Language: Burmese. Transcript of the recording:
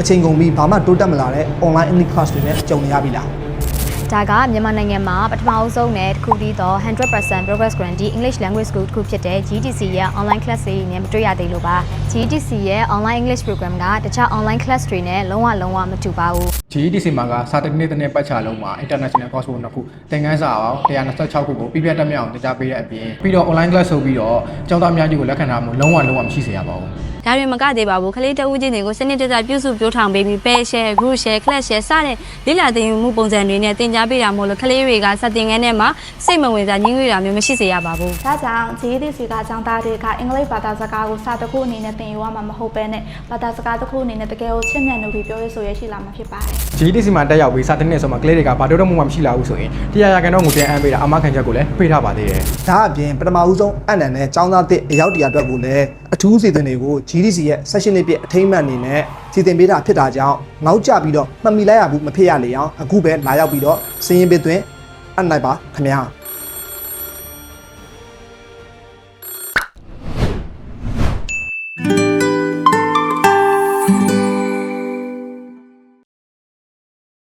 အချိန်ကုန်ပြီးဘာမှတိုးတက်မလာတဲ့ online English class တွေနဲ့ကြုံနေရပြီလားဒါကမြန်မာနိုင်ငံမှာပထမအဆုံးနဲ့တစ်ခုတည်းသော 100% progress guarantee English language school တစ်ခုဖြစ်တဲ့ GTC ရဲ့ online class တွေနဲ့မတွေ့ရသေးလို့ပါ GTC ရဲ့ online English program ကတခြား online class တွေနဲ့လုံးဝမတူပါဘူး GTC မှာကစာတစ်နှစ်တစ်နှစ်ပတ်ချလုံးမှာ international course ကိုနှစ်ခုသင်ခန်းစာပေါင်း126ခုကိုပြည့်ပြတ်တက်မြောက်အောင်တင်ကြားပေးတဲ့အပြင်ပြီးတော့ online class ဆိုပြီးတော့ကျောင်းသားများကြီးကိုလက်ခံထားမှုလုံးဝမရှိစေရပါဘူးဒါတွေမကသေးပါဘူးခလေးတဦးချင်းတွေကိုစနစ်တကျပြုစုပြောထောင်ပေးပြီး pair share group share class share စတဲ့လေ့လာသင်ယူမှုပုံစံတွေနဲ့သင်ကြားပေးတာမို့လို့ခလေးတွေကစတင်ငန်းထဲမှာစိတ်မဝင်စားညှင်းငွေတာမျိုးမရှိစေရပါဘူးဒါကြောင့် GTC ကကျောင်းသားတွေကအင်္ဂလိပ်ဘာသာစကားကိုစာတစ်ခုအနေနဲ့သင်ယူရမှာမဟုတ်ဘဲနဲ့ဘာသာစကားတစ်ခုအနေနဲ့တကယ်ကိုချစ်မြတ်လို့ပြီးပြောရဆိုရရှိလာမှာဖြစ်ပါတယ် GTC မှာတက်ရောက်ပြီးစာတစ်နှစ်ဆိုမှကလေးတွေကဘာတိုးတက်မှုမှမရှိလာဘူးဆိုရင်100%တော့ငွေပြန်အမ်းပေးတာအမခံချက်ကိုလည်းပေးထားပါသေးတယ်ဒါအပြင်ပထမဦးဆုံးအနံနဲ့ចောင်းသားတစ်အရောက်တရားအတွက်ကိုလည်းအထူးစီစဉ်တွေကို GTC ရဲ့ session လေးပြအထိမ်းအမှတ်အနေနဲ့စီစဉ်ပေးတာဖြစ်တာကြောင့်နောက်ကျပြီးတော့မှတ်မိလိုက်ရဘူးမဖြစ်ရလေအောင်အခုပဲလာရောက်ပြီးတော့စည်ရင်ပေးသွင်းအနိုင်ပါခင်ဗျာ